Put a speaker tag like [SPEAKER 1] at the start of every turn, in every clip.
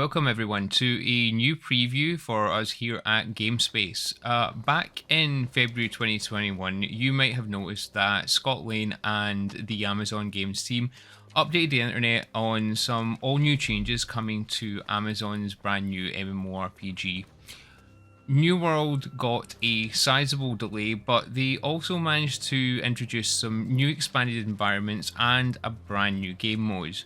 [SPEAKER 1] welcome everyone to a new preview for us here at GameSpace. Back in February 2021, you might have noticed that Scott Lane and the Amazon Games team updated the internet on some all new changes coming to Amazon's brand new MMORPG. New World got a sizable delay, but they also managed to introduce some new expanded environments and a brand new game mode.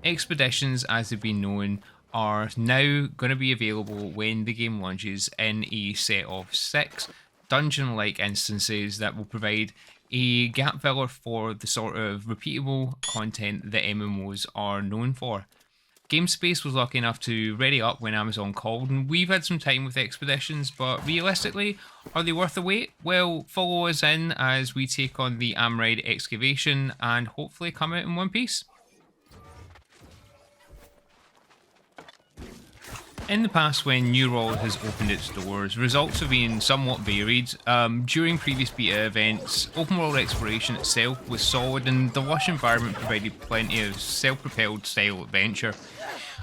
[SPEAKER 1] Expeditions, as they've been known, are now going to be available when the game launches in a set of 6 dungeon-like instances that will provide a gap filler for the sort of repeatable content that MMOs are known for. GameSpace was lucky enough to ready up when Amazon called, and we've had some time with Expeditions, but realistically, are they worth the wait? Well, follow us in as we take on the Amrine Excavation and hopefully come out in one piece. In the past, when New World has opened its doors, results have been somewhat varied. During previous beta events, open world exploration itself was solid and the lush environment provided plenty of self-propelled style adventure.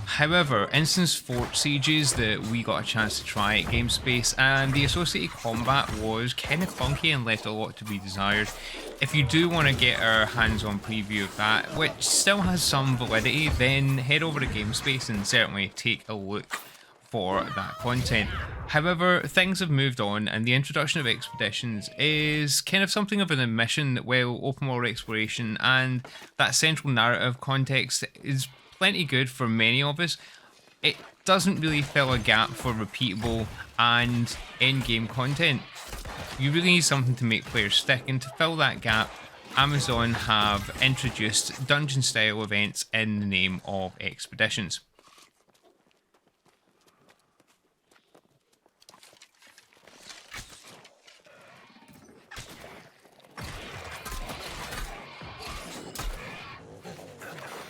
[SPEAKER 1] However, instance fort sieges that we got a chance to try at GameSpace and the associated combat was kind of clunky and left a lot to be desired. If you do want to get our hands-on preview of that, which still has some validity, then head over to GameSpace and certainly take a look for that content. However, things have moved on and the introduction of Expeditions is kind of something of an admission that while open world exploration and that central narrative context is plenty good for many of us, it doesn't really fill a gap for repeatable and in-game content. You really need something to make players stick, and to fill that gap, Amazon have introduced dungeon style events in the name of Expeditions.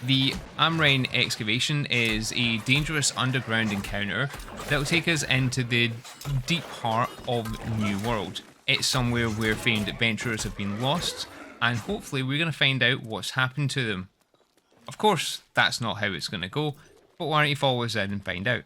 [SPEAKER 1] The Amrine Excavation is a dangerous underground encounter that will take us into the deep heart of New World. It's somewhere where famed adventurers have been lost, and hopefully we're going to find out what's happened to them. Of course, that's not how it's going to go, but why don't you follow us in and find out?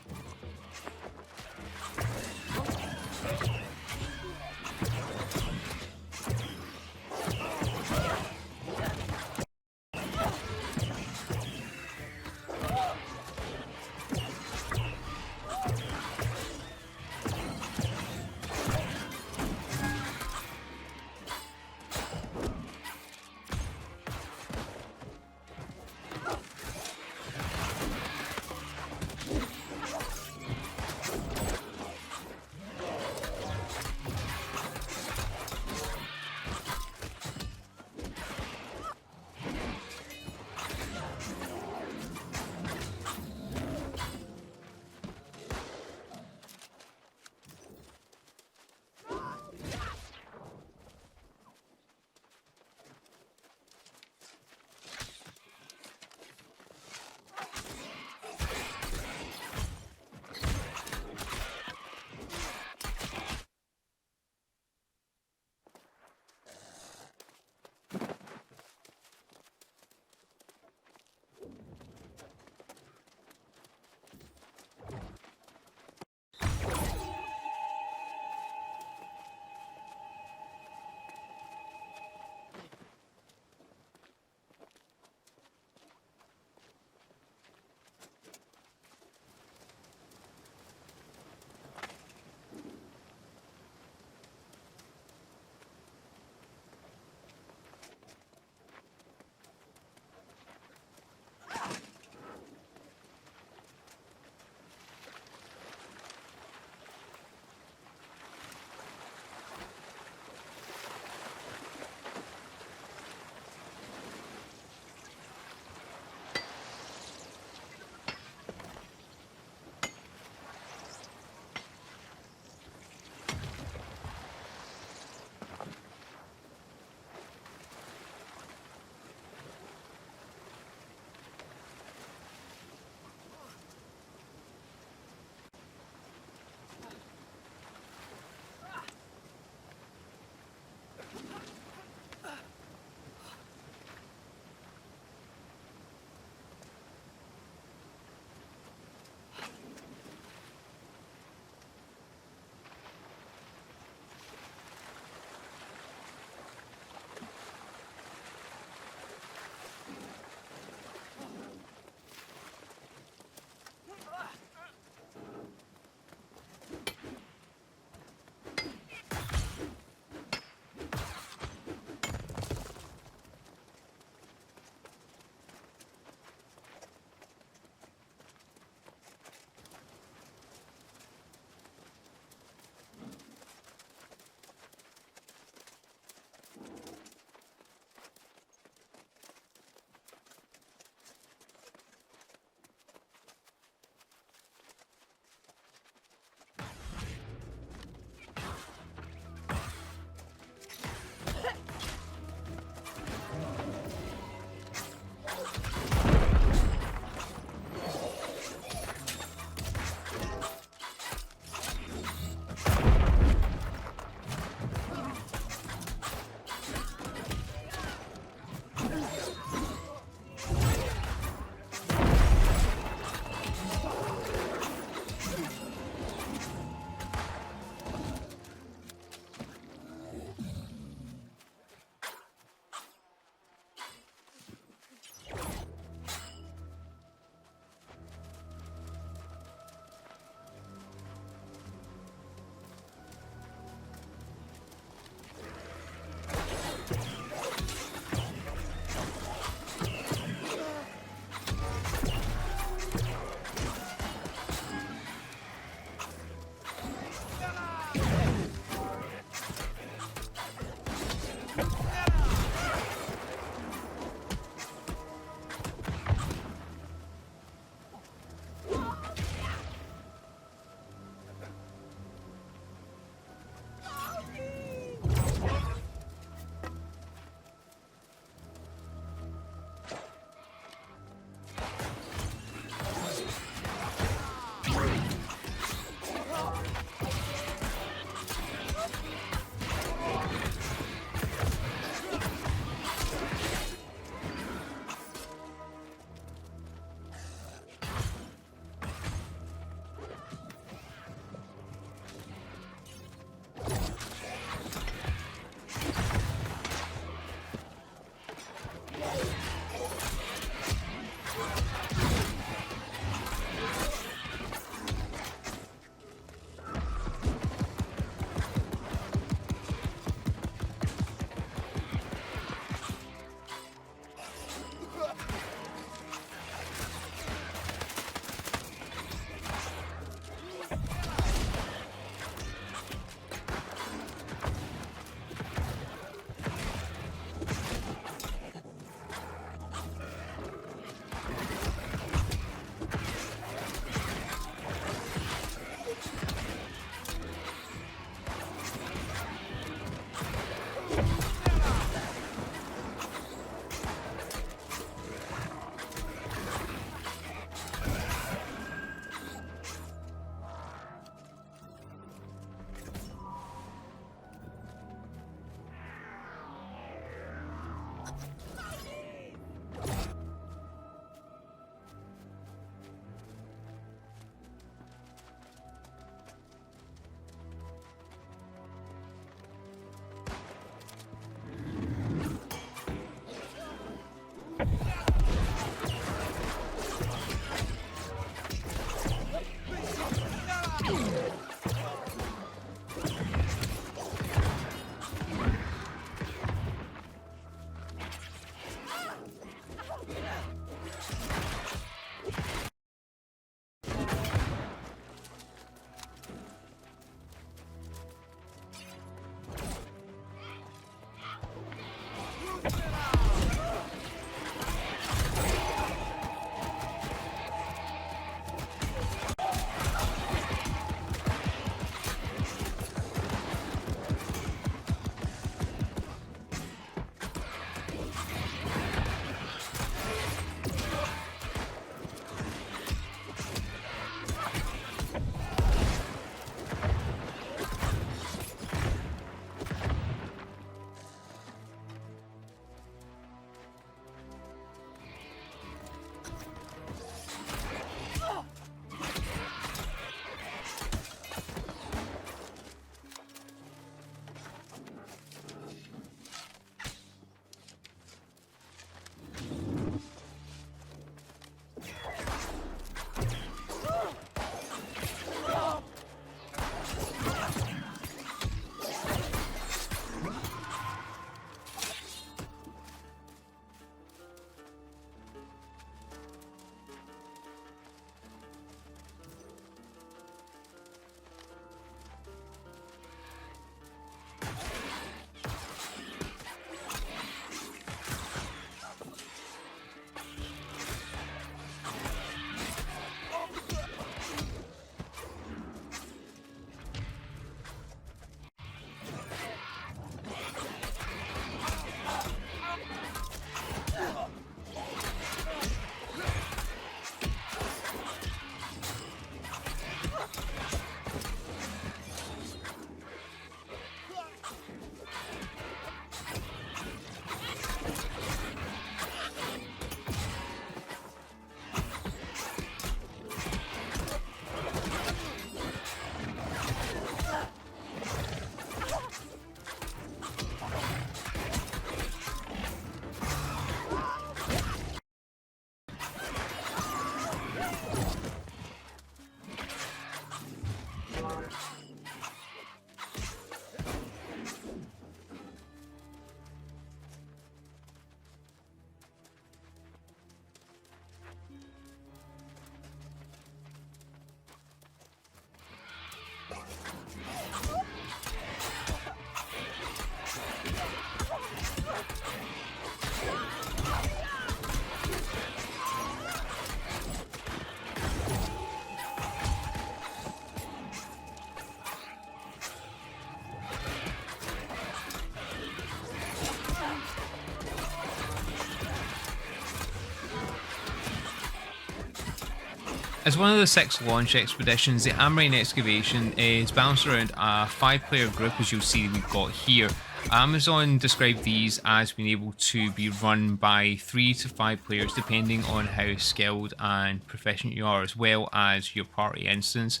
[SPEAKER 1] As one of the 6 launch expeditions, the Amrine Excavation is balanced around a 5-player group, as you'll see we've got here. Amazon described these as being able to be run by 3 to 5 players depending on how skilled and proficient you are, as well as your party instance.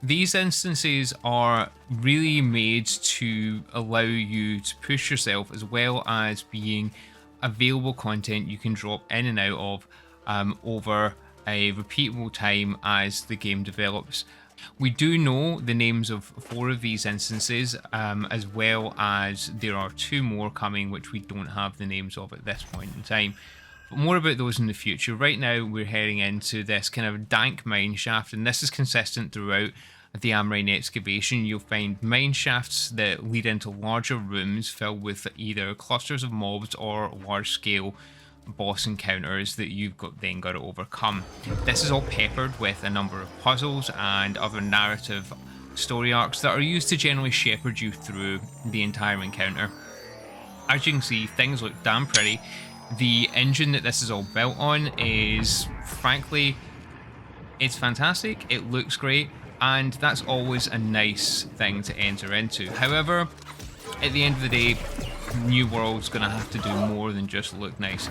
[SPEAKER 1] These instances are really made to allow you to push yourself, as well as being available content you can drop in and out of over a repeatable time as the game develops. We do know the names of 4 of these instances, as well as there are 2 more coming which we don't have the names of at this point in time. But more about those in the future. Right now we're heading into this kind of dank mine shaft, and this is consistent throughout the Amrine Excavation. You'll find mine shafts that lead into larger rooms filled with either clusters of mobs or large scale boss encounters that you've then got to overcome. This is all peppered with a number of puzzles and other narrative story arcs that are used to generally shepherd you through the entire encounter. As you can see, things look damn pretty. The engine that this is all built on is, frankly, it's fantastic. It looks great, and that's always a nice thing to enter into. However, at the end of the day, New World's gonna have to do more than just look nice.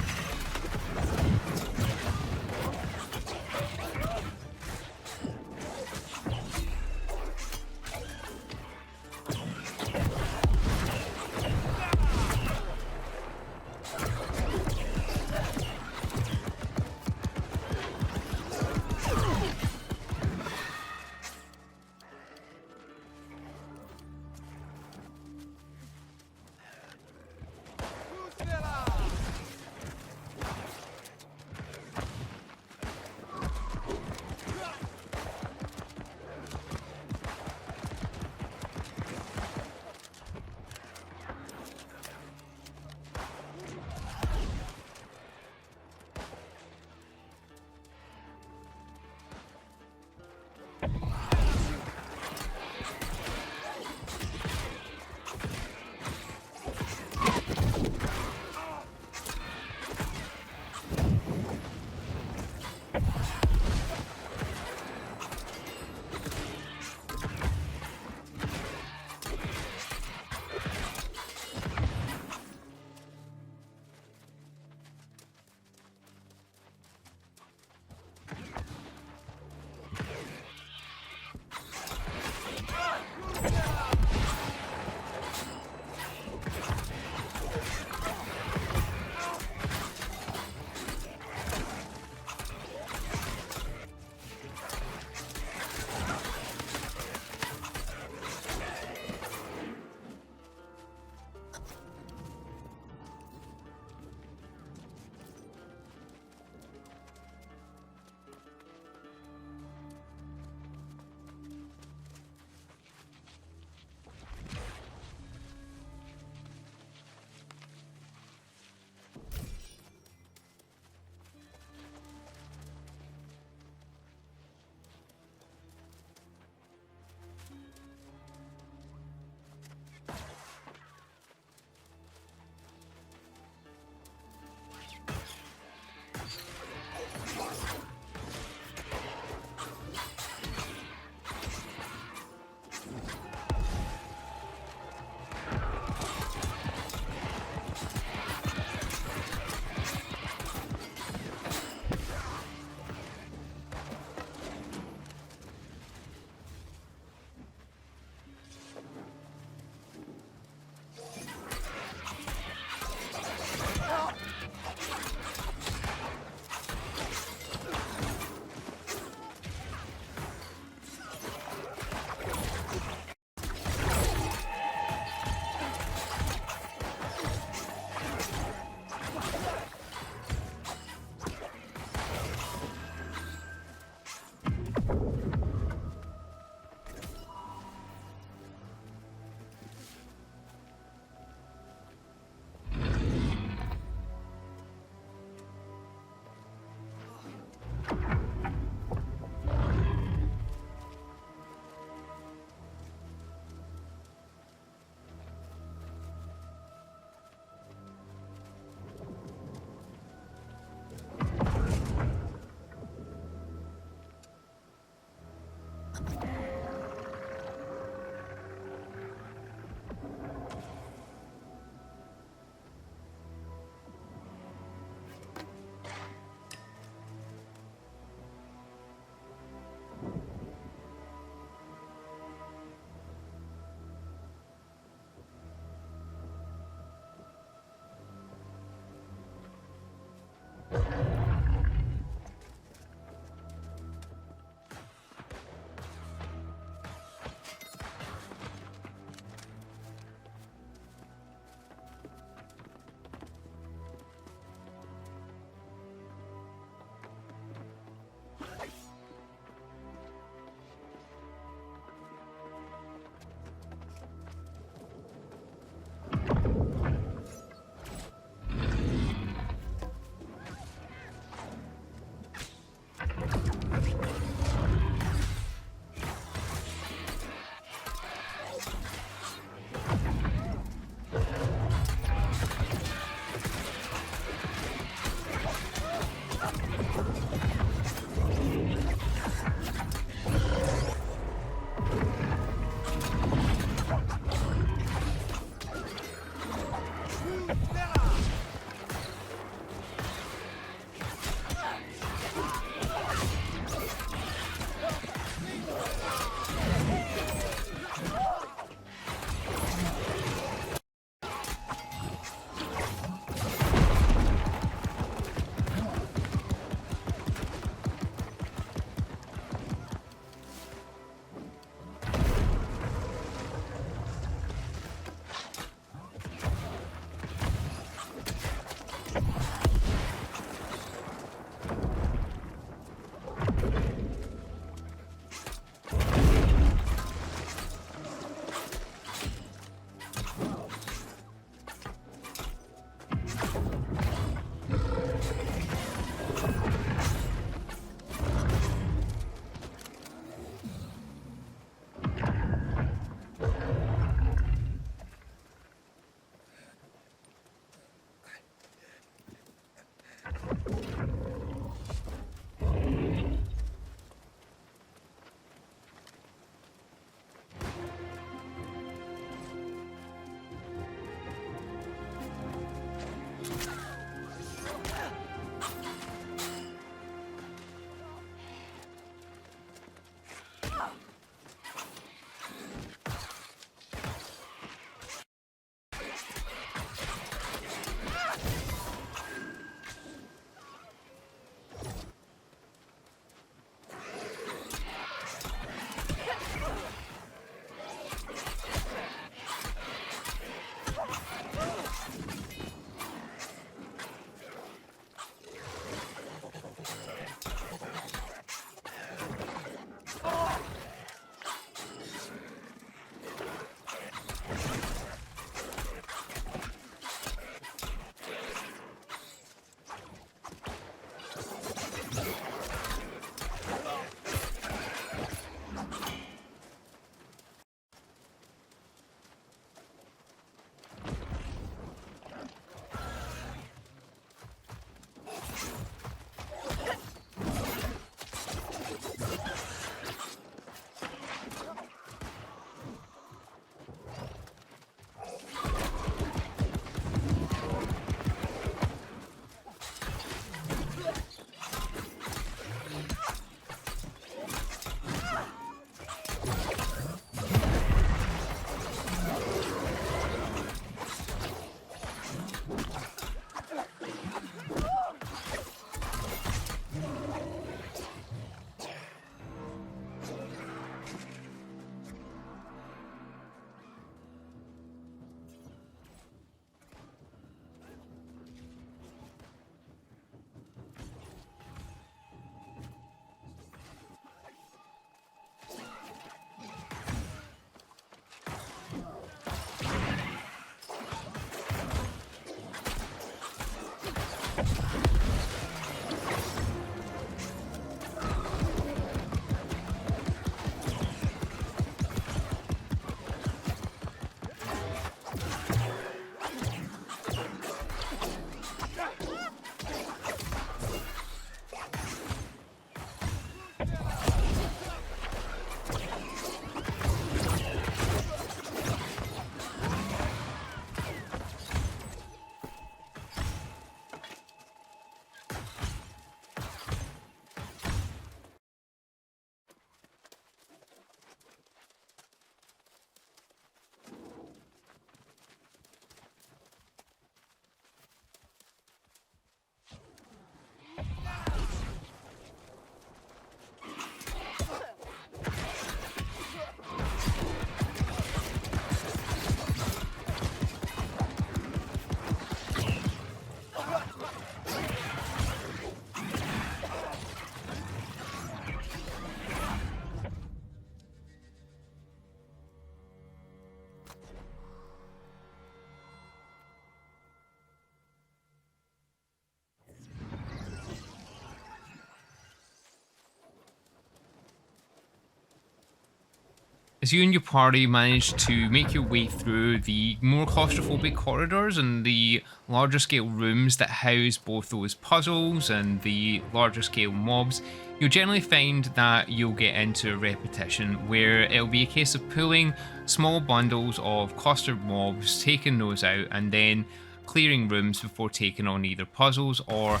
[SPEAKER 1] As you and your party manage to make your way through the more claustrophobic corridors and the larger scale rooms that house both those puzzles and the larger scale mobs, you'll generally find that you'll get into a repetition where it'll be a case of pulling small bundles of clustered mobs, taking those out, and then clearing rooms before taking on either puzzles or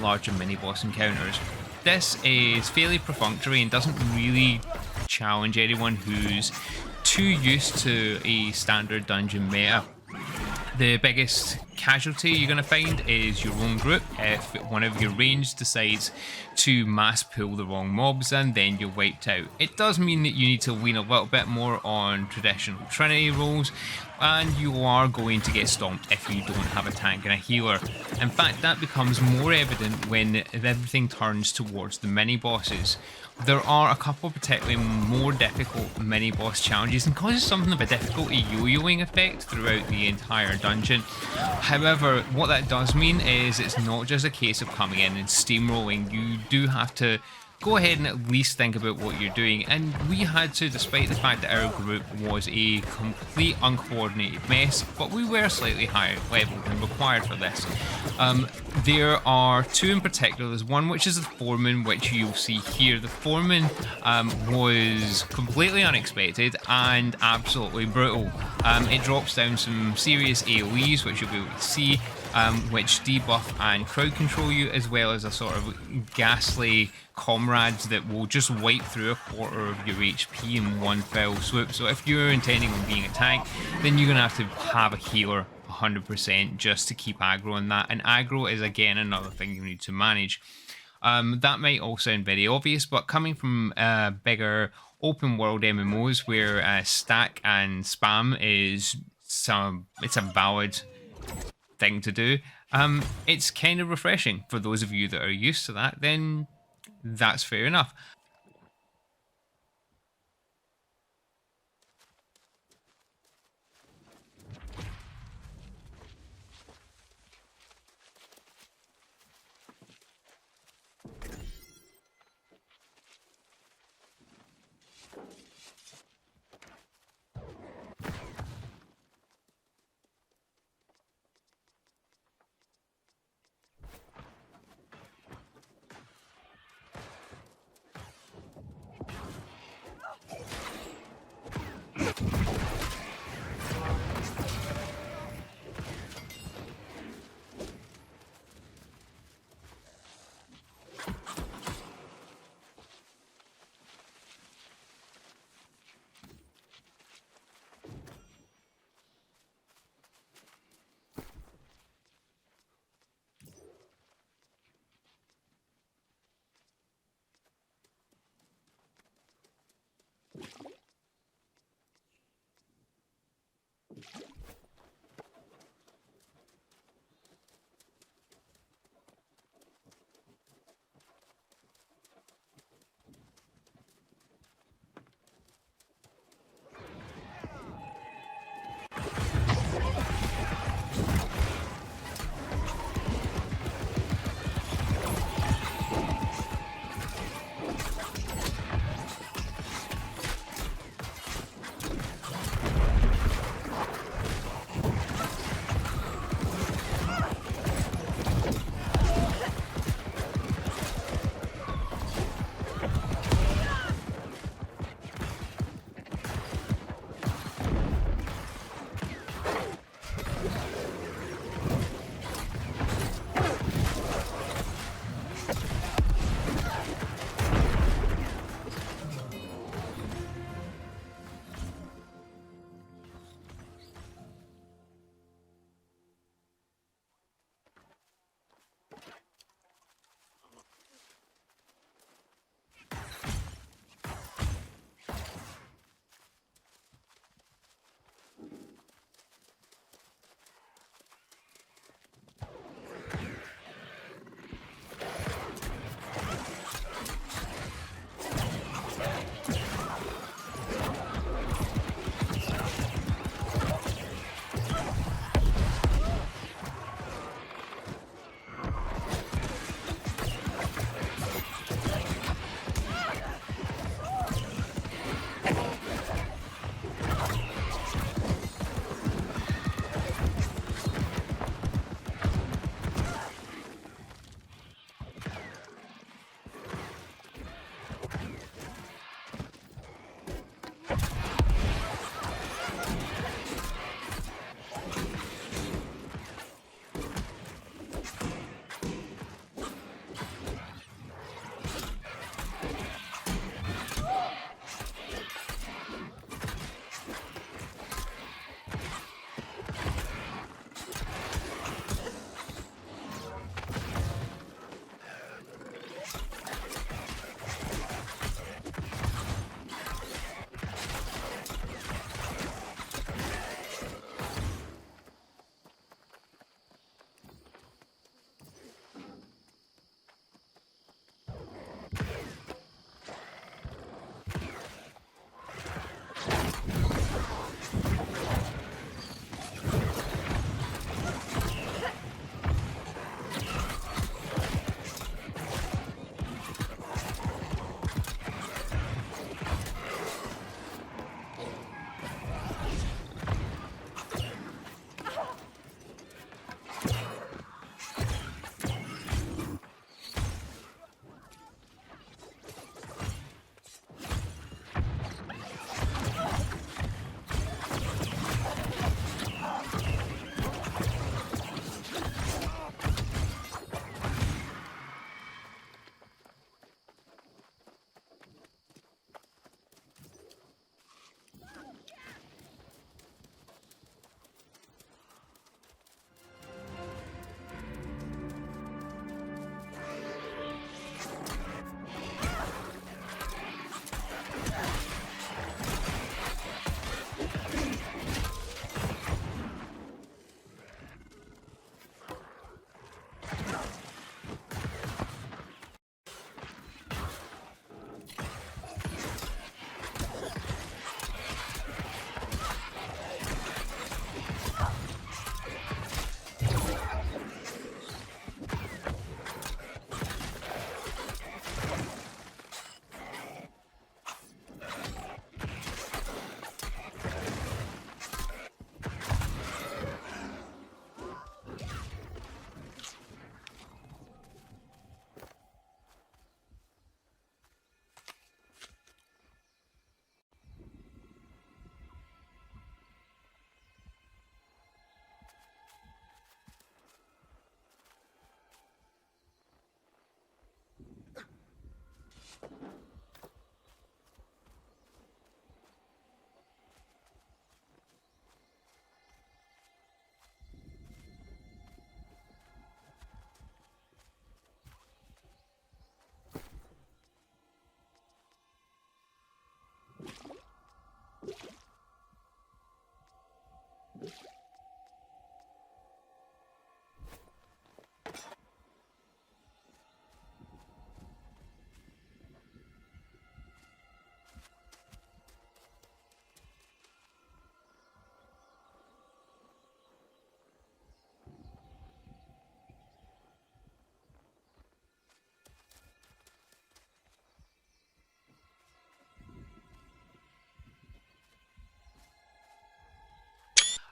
[SPEAKER 1] larger mini boss encounters. This is fairly perfunctory and doesn't really challenge anyone who's too used to a standard dungeon meta. The biggest casualty you're going to find is your own group. If one of your range decides to mass pull the wrong mobs, and then you're wiped out. It does mean that you need to lean a little bit more on traditional Trinity rolls, and you are going to get stomped if you don't have a tank and a healer. In fact, that becomes more evident when everything turns towards the mini bosses. There are a couple particularly more difficult mini boss challenges and causes something of a difficulty yo-yoing effect throughout the entire dungeon. However, what that does mean is it's not just a case of coming in and steamrolling. You do have to go ahead and at least think about what you're doing, and we had to, despite the fact that our group was a complete uncoordinated mess, but we were slightly higher level than required for this. There are two in particular. There's one which is the foreman, which you'll see here. The foreman was completely unexpected and absolutely brutal. It drops down some serious AoEs, which you'll be able to see, which debuff and crowd control you, as well as a sort of ghastly comrades that will just wipe through a quarter of your HP in one fell swoop. So if you're intending on being a tank, then you're going to have a healer 100% just to keep aggro on that. And aggro is again another thing you need to manage. That might all sound very obvious, but coming from bigger open world MMOs where stack and spam is it's a valid thing to do, it's kind of refreshing. For those of you that are used to that, then that's fair enough.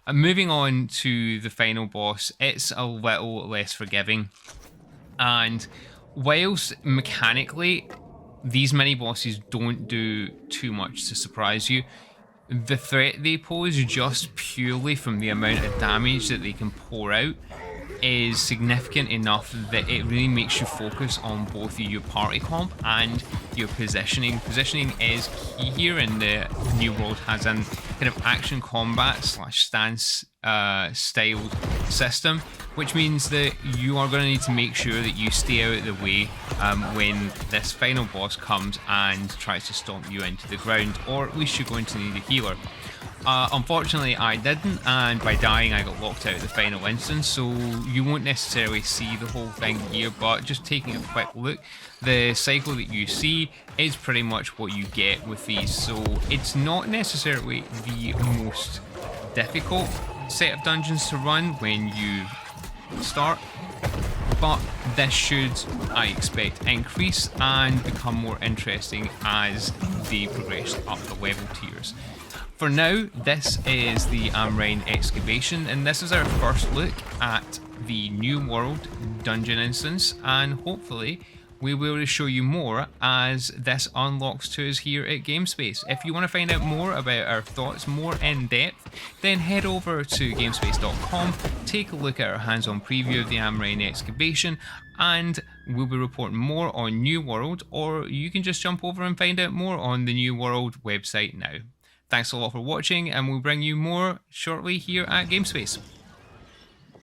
[SPEAKER 1] And moving on to the final boss, it's a little less forgiving. And whilst mechanically these mini bosses don't do too much to surprise you, the threat they pose just purely from the amount of damage that they can pour out is significant enough that it really makes you focus on both your party comp and your positioning. Positioning is key here, and the New World has an kind of action combat slash stance styled system, which means that you are going to need to make sure that you stay out of the way when this final boss comes and tries to stomp you into the ground, or at least you're going to need a healer. Unfortunately, I didn't, and by dying I got locked out of the final instance, so you won't necessarily see the whole thing here, but just taking a quick look, the cycle that you see is pretty much what you get with these, so it's not necessarily the most difficult set of dungeons to run when you start, but this should, I expect, increase and become more interesting as they progress up the level tiers. For now, this is the Amrine Excavation, and this is our first look at the New World dungeon instance, and hopefully we will show you more as this unlocks to us here at GameSpace. If you want to find out more about our thoughts more in depth, then head over to gamespace.com, take a look at our hands-on preview of the Amrine Excavation, and we'll be reporting more on New World, or you can just jump over and find out more on the New World website now. Thanks a lot for watching, and we'll bring you more shortly here at GameSpace.